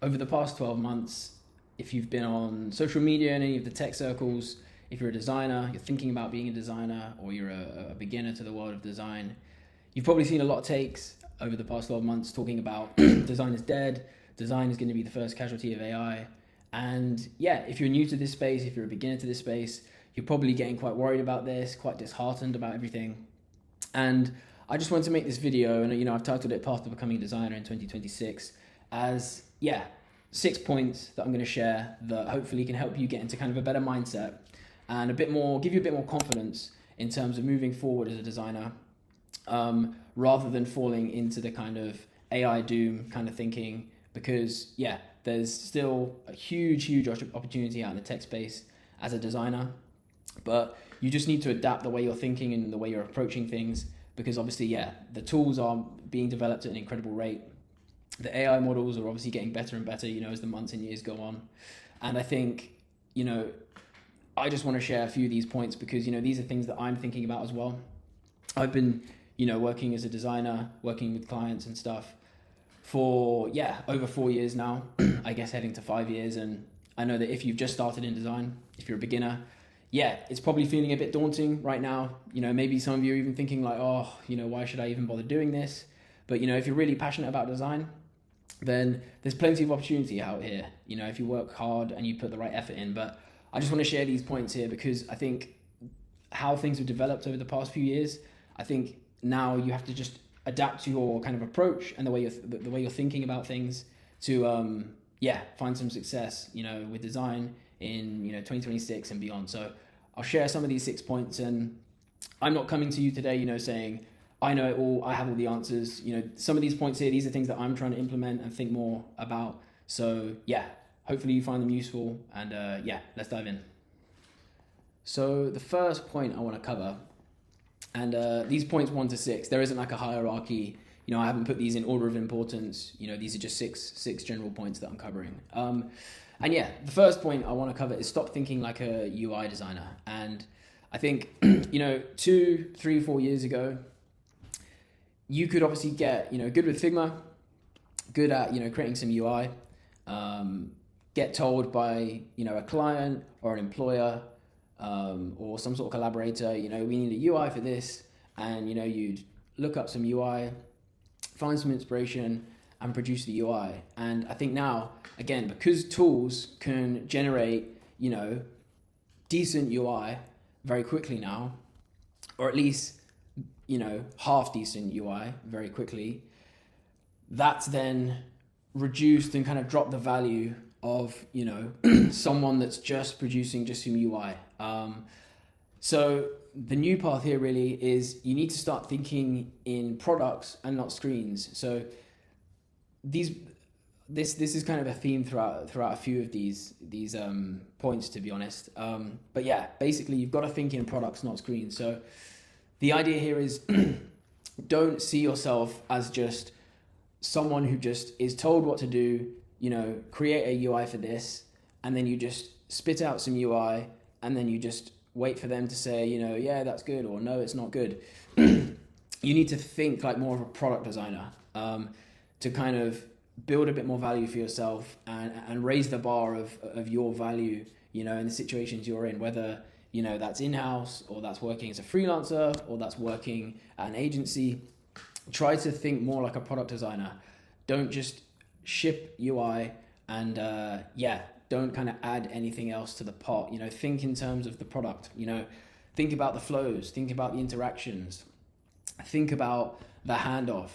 over the past 12 months, if you've been on social media in any of the tech circles, if you're a designer, you're thinking about being a designer, or you're a beginner to the world of design, you've probably seen a lot of takes over the past 12 months talking about design is dead, design is going to be the first casualty of AI. And yeah, if you're new to this space, if you're a beginner to this space, you're probably getting quite worried about this, quite disheartened about everything. And I just wanted to make this video, and I've titled it Path to Becoming a Designer in 2026 as 6 points that I'm going to share that hopefully can help you get into kind of a better mindset and give you a bit more confidence in terms of moving forward as a designer, rather than falling into the kind of AI doom kind of thinking, because there's still a huge opportunity out in the tech space as a designer, but you just need to adapt the way you're thinking and the way you're approaching things, because obviously, the tools are being developed at an incredible rate. The AI models are obviously getting better and better, as the months and years go on. And I think, I just want to share a few of these points because, these are things that I'm thinking about as well. I've been, working as a designer, working with clients and stuff for, over 4 years now, I guess heading to 5 years. And I know that if you've just started in design, if you're a beginner, it's probably feeling a bit daunting right now. Maybe some of you are even thinking like, why should I even bother doing this? But, if you're really passionate about design, then there's plenty of opportunity out here, if you work hard and you put the right effort in. But I just want to share these points here because I think how things have developed over the past few years, I think now you have to just adapt to your kind of approach and the way you're thinking about things to, find some success, with design in, 2026 and beyond. So I'll share some of these 6 points, and I'm not coming to you today, saying, I know it all, I have all the answers. Some of these points here, these are things that I'm trying to implement and think more about. So hopefully you find them useful, and let's dive in. So the first point I want to cover, and these points 1 to 6, there isn't like a hierarchy. I haven't put these in order of importance. These are just six general points that I'm covering. The first point I want to cover is stop thinking like a UI designer. And I think, 2, 3, 4 years ago, you could obviously get, good with Figma, good at, creating some UI, get told by, a client or an employer, or some sort of collaborator, we need a UI for this. And, you'd look up some UI, find some inspiration and produce the UI. And I think now, again, because tools can generate, decent UI very quickly now, or at least, half decent UI very quickly, that's then reduced and kind of dropped the value of, someone that's just producing just some UI. So the new path here really is you need to start thinking in products and not screens. So this is kind of a theme throughout a few of these points, to be honest. But basically you've got to think in products, not screens. So the idea here is don't see yourself as just someone who just is told what to do, create a UI for this, and then you just spit out some UI, and then you just wait for them to say, that's good, or no, it's not good. You need to think like more of a product designer, to kind of build a bit more value for yourself and raise the bar of your value, in the situations you're in, whether that's in-house, or that's working as a freelancer, or that's working at an agency. Try to think more like a product designer. Don't just ship UI and don't kind of add anything else to the pot. Think in terms of the product. Think about the flows, think about the interactions, think about the handoff.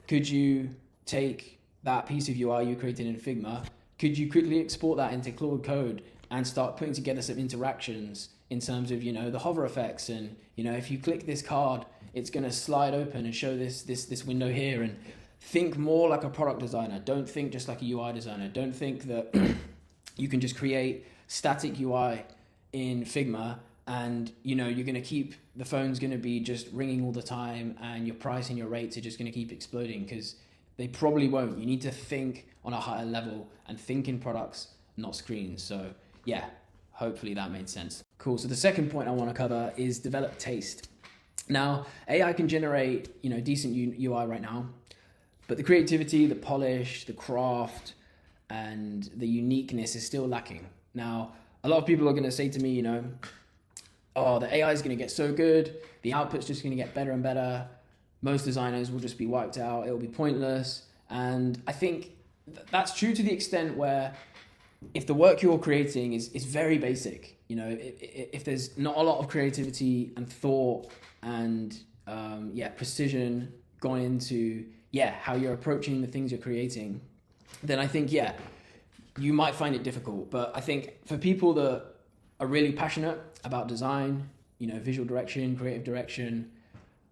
Could you take that piece of UI you created in Figma, could you quickly export that into Claude Code and start putting together some interactions in terms of, the hover effects, and, if you click this card, it's going to slide open and show this window here. And think more like a product designer. Don't think just like a UI designer. Don't think that you can just create static UI in Figma and, you're going to keep, the phone's going to be just ringing all the time and your price and your rates are just going to keep exploding, because they probably won't. You need to think on a higher level and think in products, not screens. So hopefully that made sense. Cool. So the second point I want to cover is develop taste. Now, AI can generate, decent UI right now, but the creativity, the polish, the craft, and the uniqueness is still lacking. Now, a lot of people are going to say to me, you know, oh, the AI is going to get so good, the output's just going to get better and better. Most designers will just be wiped out. It'll be pointless. And I think that's true to the extent where if the work you're creating is very basic, you know, if there's not a lot of creativity and thought and precision gone into how you're approaching the things you're creating, then I think you might find it difficult. But I think for people that are really passionate about design, you know, visual direction, creative direction,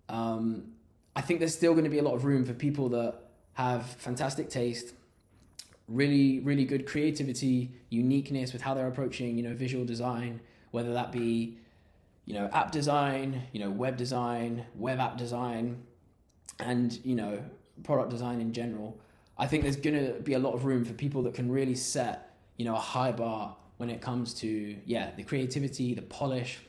I think there's still going to be a lot of room for people that have fantastic taste, really, really good creativity, uniqueness with how they're approaching, you know, visual design, whether that be, you know, app design, you know, web design, web app design, and, you know, product design in general. I think there's going to be a lot of room for people that can really set, you know, a high bar when it comes to, the creativity, the polish,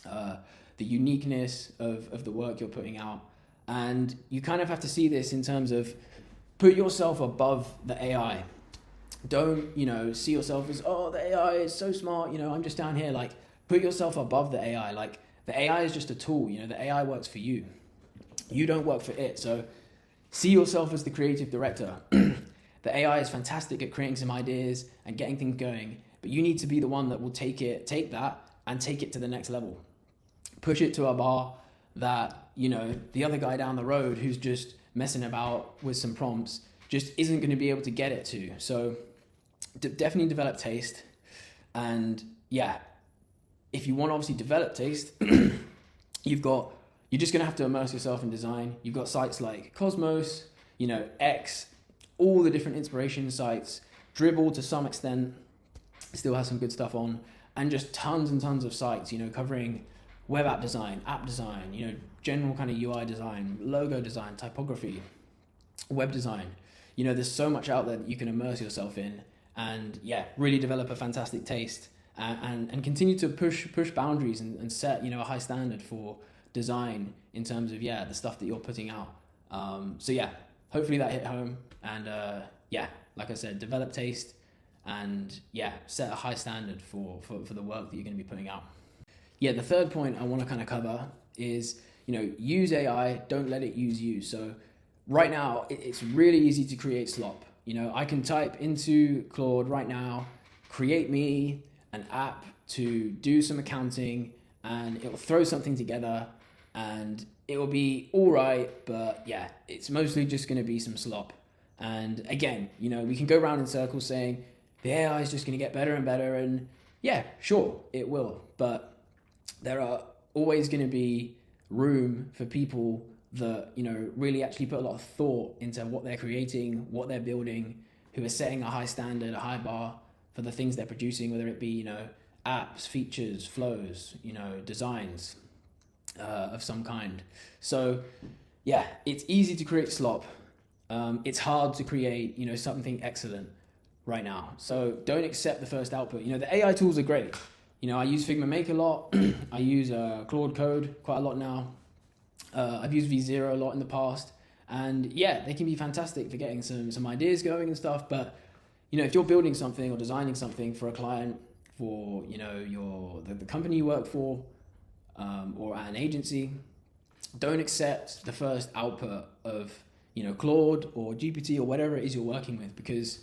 the uniqueness of the work you're putting out. And you kind of have to see this in terms of put yourself above the AI. Don't, you know, see yourself as, oh, the AI is so smart, you know, I'm just down here. Like, put yourself above the AI. Like, the AI is just a tool, you know, the AI works for you. You don't work for it. So see yourself as the creative director. The AI is fantastic at creating some ideas and getting things going, but you need to be the one that will take that and take it to the next level. Push it to a bar that, you know, the other guy down the road who's just messing about with some prompts just isn't going to be able to get it to. So definitely develop taste. And if you want to obviously develop taste, you're just going to have to immerse yourself in design. You've got sites like Cosmos, you know, X, all the different inspiration sites, Dribble to some extent still has some good stuff on, and just tons and tons of sites, you know, covering web app design, you know, general kind of UI design, logo design, typography, web design. You know, there's so much out there that you can immerse yourself in and really develop a fantastic taste and continue to push boundaries and set, you know, a high standard for design in terms of, the stuff that you're putting out. Hopefully that hit home. And like I said, develop taste and set a high standard for the work that you're going to be putting out. The third point I want to kind of cover is, you know, use AI, don't let it use you. So right now, it's really easy to create slop. You know, I can type into Claude right now, create me an app to do some accounting, and it will throw something together and it will be all right, but it's mostly just going to be some slop. And again, you know, we can go around in circles saying the AI is just going to get better and better, and sure, it will, but there are always going to be room for people that, you know, really actually put a lot of thought into what they're creating, what they're building, who are setting a high standard, a high bar for the things they're producing, whether it be, you know, apps, features, flows, you know, designs of some kind. So it's easy to create slop. It's hard to create, you know, something excellent right now. So don't accept the first output. You know, the AI tools are great. You know, I use Figma Make a lot. I use Claude Code quite a lot now. I've used V0 a lot in the past. And they can be fantastic for getting some ideas going and stuff. But, you know, if you're building something or designing something for a client, for, you know, the company you work for, or at an agency, don't accept the first output of, you know, Claude or GPT or whatever it is you're working with, because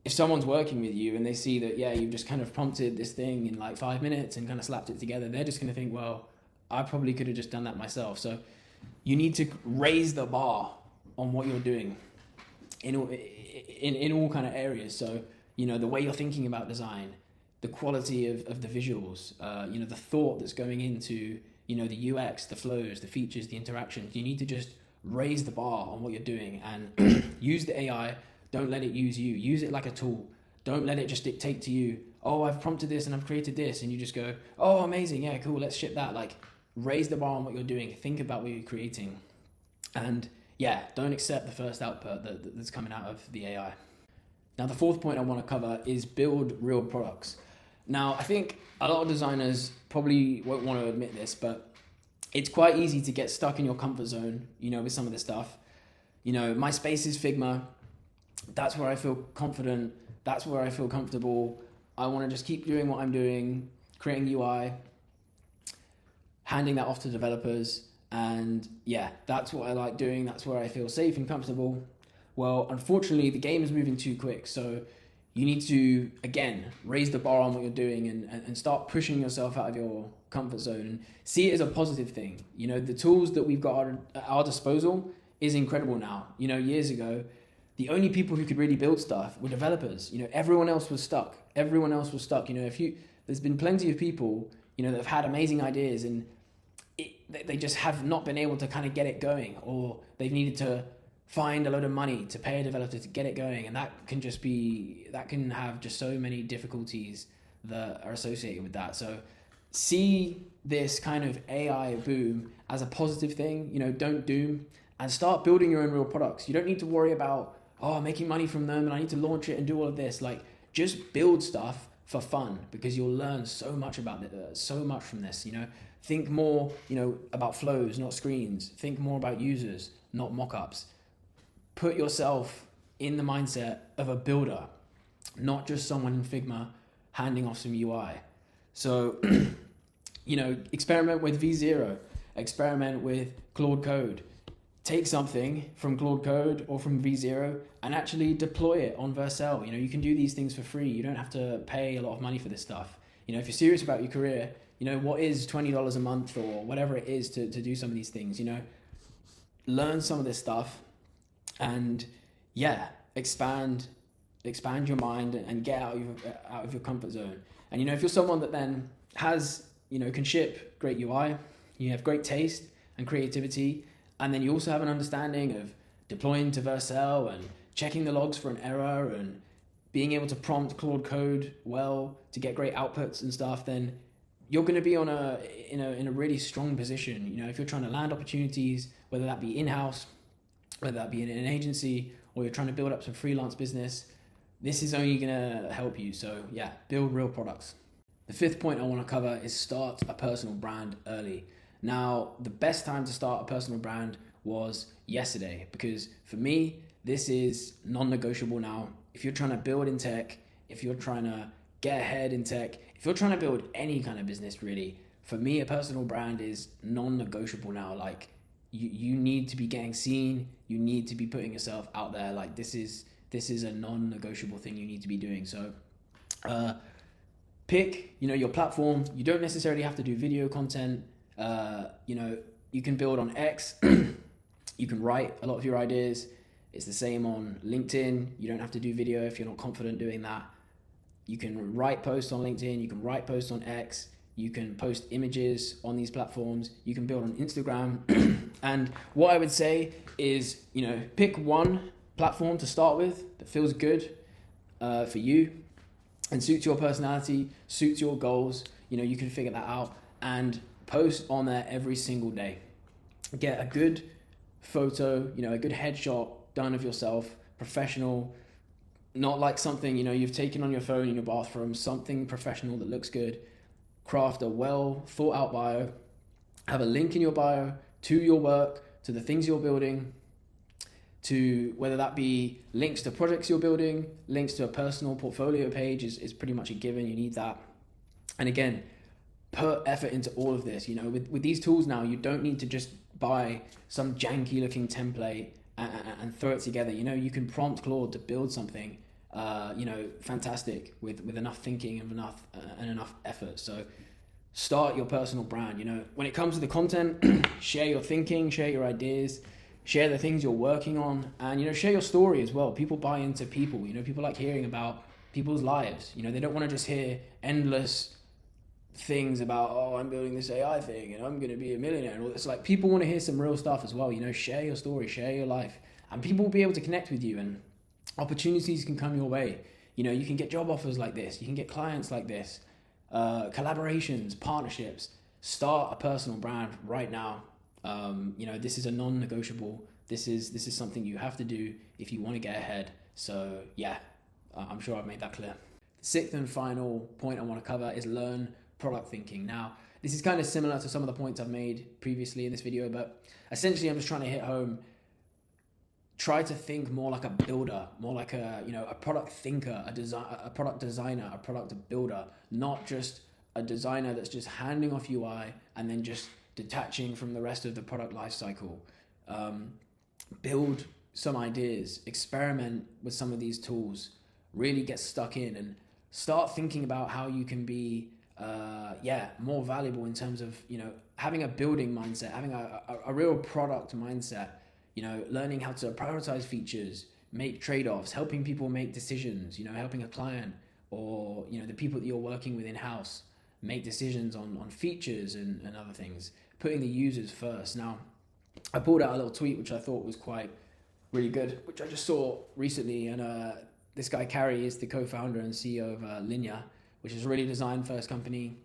if someone's working with you and they see that, you've just kind of prompted this thing in like 5 minutes and kind of slapped it together, they're just going to think, well, I probably could have just done that myself. So you need to raise the bar on what you're doing in all kind of areas. So, you know, the way you're thinking about design, the quality of the visuals, you know, the thought that's going into, you know, the UX, the flows, the features, the interactions. You need to just raise the bar on what you're doing and use the AI. Don't let it use you. Use it like a tool. Don't let it just dictate to you, oh, I've prompted this and I've created this. And you just go, oh, amazing. Yeah, cool. Let's ship that. Like, raise the bar on what you're doing. Think about what you're creating. And don't accept the first output that's coming out of the AI. Now, the fourth point I want to cover is build real products. Now, I think a lot of designers probably won't want to admit this, but it's quite easy to get stuck in your comfort zone, you know, with some of this stuff. You know, my space is Figma. That's where I feel confident. That's where I feel comfortable. I want to just keep doing what I'm doing, creating UI, handing that off to developers. And yeah, that's what I like doing. That's where I feel safe and comfortable. Well, unfortunately, the game is moving too quick. So you need to, again, raise the bar on what you're doing and start pushing yourself out of your comfort zone and see it as a positive thing. The tools that we've got at our disposal is incredible now. Years ago, the only people who could really build stuff were developers. Everyone else was stuck. There's been plenty of people, that have had amazing ideas and they just have not been able to kind of get it going, or they've needed to find a load of money to pay a developer to get it going. And that can have just so many difficulties that are associated with that. So see this kind of AI boom as a positive thing, don't doom, and start building your own real products. You don't need to worry about, making money from them and I need to launch it and do all of this. Like, just build stuff for fun, because you'll learn so much from this. Think more, about flows, not screens. Think more about users, not mock-ups. Put yourself in the mindset of a builder, not just someone in Figma handing off some UI. So, experiment with V0, experiment with Claude Code. Take something from Claude Code or from V0 and actually deploy it on Vercel. You can do these things for free. You don't have to pay a lot of money for this stuff. If you're serious about your career, what is $20 a month or whatever it is to do some of these things, learn some of this stuff and expand your mind and get out of your comfort zone. And, if you're someone that then has, can ship great UI, you have great taste and creativity, and then you also have an understanding of deploying to Vercel and checking the logs for an error and being able to prompt Claude Code well to get great outputs and stuff, then you're going to be in a really strong position. If you're trying to land opportunities, whether that be in-house, whether that be in an agency, or you're trying to build up some freelance business, this is only going to help you. So yeah, build real products. The fifth point I want to cover is start a personal brand early. Now, the best time to start a personal brand was yesterday, because for me, this is non-negotiable now. If you're trying to build in tech, if you're trying to get ahead in tech, if you're trying to build any kind of business really, for me, a personal brand is non-negotiable now. Like, you need to be getting seen. You need to be putting yourself out there. Like, this is a non-negotiable thing you need to be doing. So pick, your platform. You don't necessarily have to do video content. You can build on X. You can write a lot of your ideas. It's the same on LinkedIn. You don't have to do video if you're not confident doing that. You can write posts on LinkedIn. You can write posts on X. You can post images on these platforms. You can build on Instagram. And what I would say is, pick one platform to start with that feels good for you and suits your personality, suits your goals. You can figure that out and post on there every single day. Get a good photo, a good headshot done of yourself, professional, not like something, you've taken on your phone in your bathroom, something professional that looks good. Craft a well thought out bio, have a link in your bio to your work, to the things you're building, to whether that be links to projects you're building, links to a personal portfolio page is pretty much a given. You need that. And again, put effort into all of this. With these tools now, you don't need to just buy some janky looking template and throw it together. You can prompt Claude to build something, fantastic with enough thinking and enough effort. So start your personal brand. When it comes to the content, share your thinking, share your ideas, share the things you're working on, and share your story as well. People buy into people. People like hearing about people's lives. They don't want to just hear endless things about, I'm building this AI thing and I'm going to be a millionaire and all this. Like, people want to hear some real stuff as well. Share your story, share your life, and people will be able to connect with you, and opportunities can come your way. You can get job offers like this, you can get clients like this, collaborations, partnerships. Start a personal brand right now. This is a non-negotiable. This is something you have to do if you want to get ahead. So yeah, I'm sure I've made that clear. The sixth and final point I want to cover is learn product thinking. Now, this is kind of similar to some of the points I've made previously in this video, but essentially I'm just trying to hit home. try to think more like a builder, more like a product thinker, a product designer, a product builder, not just a designer that's just handing off UI and then just detaching from the rest of the product lifecycle. Build some ideas, experiment with some of these tools, really get stuck in and start thinking about how you can be more valuable in terms of, having a building mindset, having a real product mindset, learning how to prioritize features, make trade-offs, helping people make decisions, helping a client or, the people that you're working with in-house make decisions on features and other things, putting the users first. Now, I pulled out a little tweet which I thought was quite really good, which I just saw recently, and this guy Carrie is the co-founder and CEO of Linear, which is a really design-first company.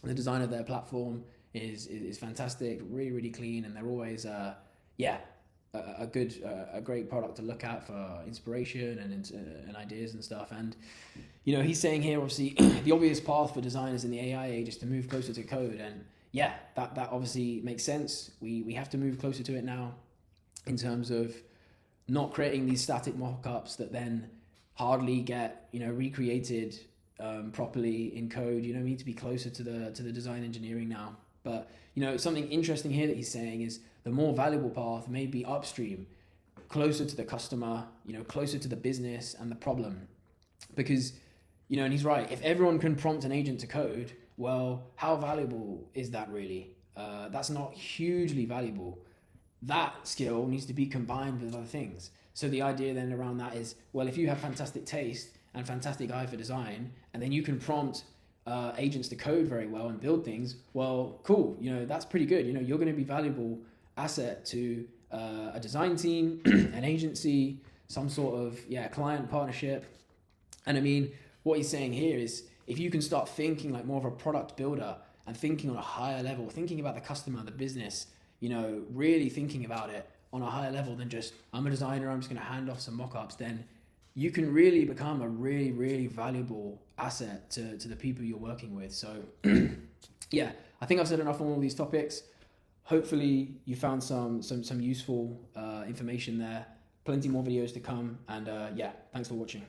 The design of their platform is fantastic, really, really clean, and they're always a great product to look at for inspiration and ideas and stuff. And he's saying here, obviously, the obvious path for designers in the AI age is to move closer to code, and that obviously makes sense. We have to move closer to it now, in terms of not creating these static mock-ups that then hardly get recreated properly in code. We need to be closer to the design engineering now. But something interesting here that he's saying is the more valuable path may be upstream, closer to the customer, closer to the business and the problem. Because and he's right, if everyone can prompt an agent to code, well, how valuable is that really? That's not hugely valuable. That skill needs to be combined with other things. So the idea then around that is, well, if you have fantastic taste and fantastic eye for design, and then you can prompt agents to code very well and build things, well, cool, that's pretty good. You're going to be valuable asset to a design team, an agency, some sort of client partnership. And I mean, what he's saying here is, if you can start thinking like more of a product builder and thinking on a higher level, thinking about the customer, the business, really thinking about it on a higher level than just, I'm a designer, I'm just going to hand off some mock-ups, then you can really become a really, really valuable asset to the people you're working with. So I think I've said enough on all these topics. Hopefully you found some useful information there. Plenty more videos to come, and thanks for watching.